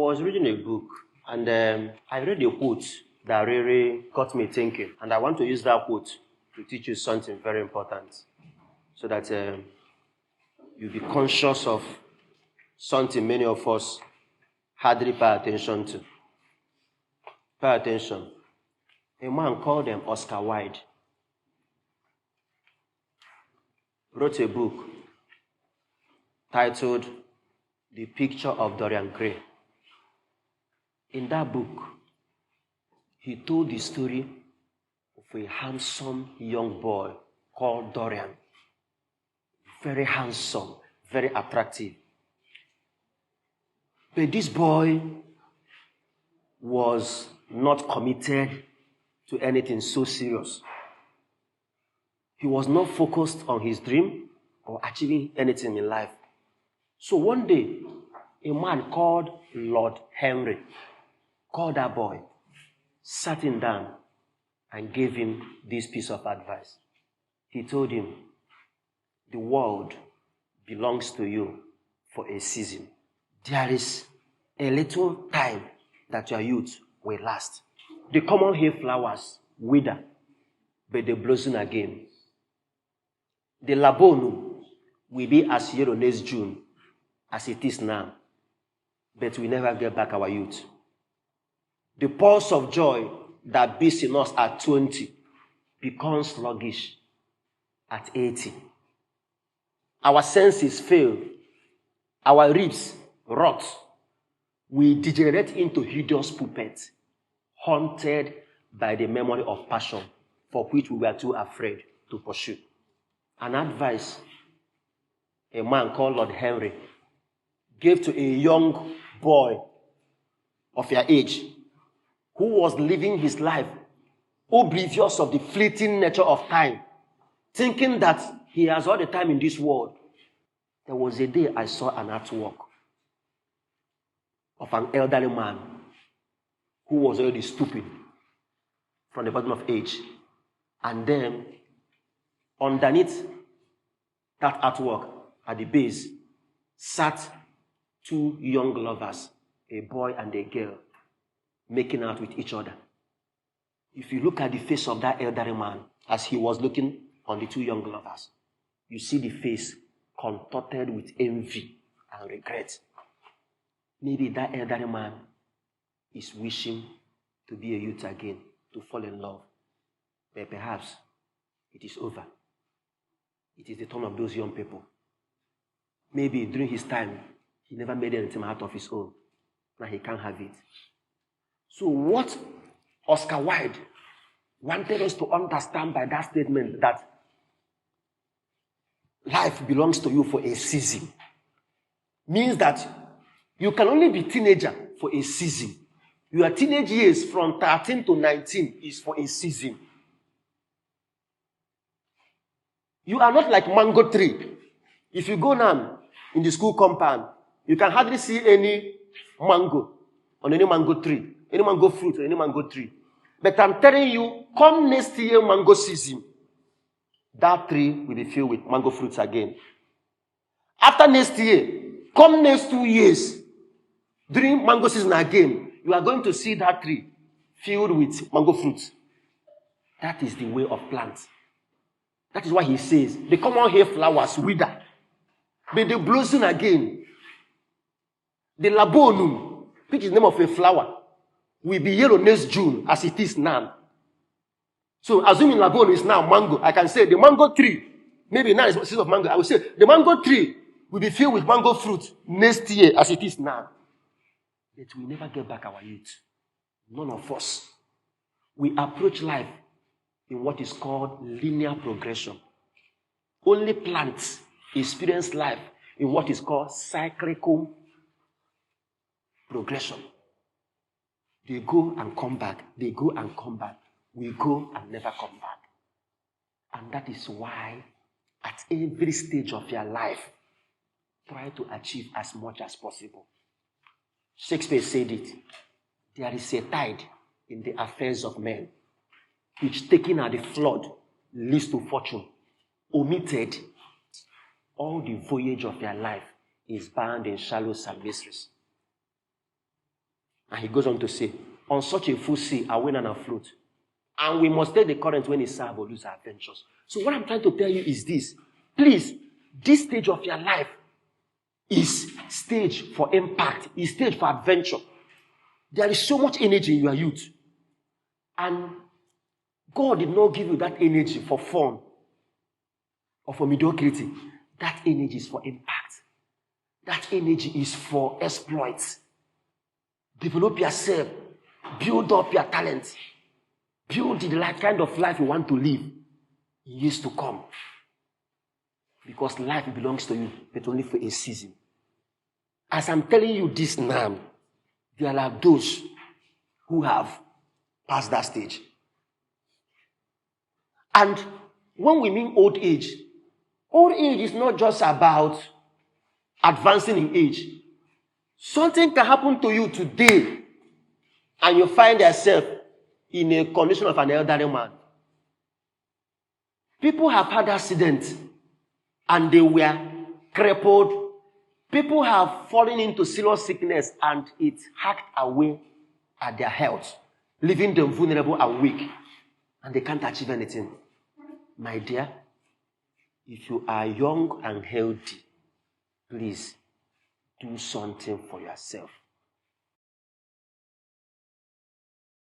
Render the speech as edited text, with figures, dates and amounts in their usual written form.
was reading a book, and I read a quote that really got me thinking, and I want to use that quote to teach you something very important, so that you'll be conscious of something many of us hardly pay attention to. Pay attention. A man called Oscar Wilde wrote a book titled The Picture of Dorian Gray. In that book, he told the story of a handsome young boy called Dorian. Very handsome, very attractive. But this boy was not committed to anything so serious. He was not focused on his dream or achieving anything in life. So one day, a man called Lord Henry called that boy, sat him down, and gave him this piece of advice. He told him, the world belongs to you for a season. There is a little time that your youth will last. The common hay flowers wither, but they blossom again. The labonum will be as yellow next June as it is now, but we never get back our youth. The pulse of joy that beats in us at 20 becomes sluggish at 80. Our senses fail. Our ribs rot. We degenerate into hideous puppets, haunted by the memory of passion for which we were too afraid to pursue. An advice a man called Lord Henry gave to a young boy of your age who was living his life oblivious of the fleeting nature of time, thinking that he has all the time in this world. There was a day I saw an artwork of an elderly man who was already stooping from the bottom of age. And then, underneath that artwork, at the base, sat two young lovers, a boy and a girl, making out with each other. If you look at the face of that elderly man as he was looking on the two young lovers, you see the face contorted with envy and regret. Maybe that elderly man is wishing to be a youth again, to fall in love. But perhaps it is over. It is the turn of those young people. Maybe during his time, he never made anything out of his own. Now he can't have it. So what Oscar Wilde wanted us to understand by that statement, that life belongs to you for a season, means that you can only be teenager for a season. Your teenage years from 13 to 19 is for a season. You are not like mango tree. If you go now in the school compound, you can hardly see any mango on any mango tree, any mango fruit on any mango tree. But I'm telling you, come next year mango season, that tree will be filled with mango fruits again. After next year, come next 2 years, during mango season again, you are going to see that tree filled with mango fruits. That is the way of plants. That is why he says, the common hay flowers wither, but they blossom again. The labonum, which is the name of a flower, will be yellow next June as it is now. So assuming labonum is now mango, I can say the mango tree, maybe now it's season of mango, I will say the mango tree will be filled with mango fruit next year as it is now. But we never get back our youth. None of us. We approach life in what is called linear progression. Only plants experience life in what is called cyclical progression. They go and come back. They go and come back. We go and never come back. And that is why at every stage of your life, try to achieve as much as possible. Shakespeare said it. There is a tide in the affairs of men, which taken at the flood leads to fortune. Omitted, all the voyage of your life is bound in shallows and mysteries. And he goes on to say, on such a full sea, I win and afloat. And we must take the current when it's serve or lose our ventures. So what I'm trying to tell you is this. Please, this stage of your life is stage for impact, is stage for adventure. There is so much energy in your youth. And God did not give you that energy for fun or for mediocrity. That energy is for impact. That energy is for exploits. Develop yourself. Build up your talent. Build the kind of life you want to live in years to come. Because life belongs to you, but only for a season. As I'm telling you this now, there are those who have passed that stage. And when we mean old age is not just about advancing in age. Something can happen to you today, and you find yourself in a condition of an elderly man. People have had accidents, and they were crippled. People have fallen into serious sickness, and it hacked away at their health, leaving them vulnerable and weak, and they can't achieve anything. My dear, if you are young and healthy, please do something for yourself.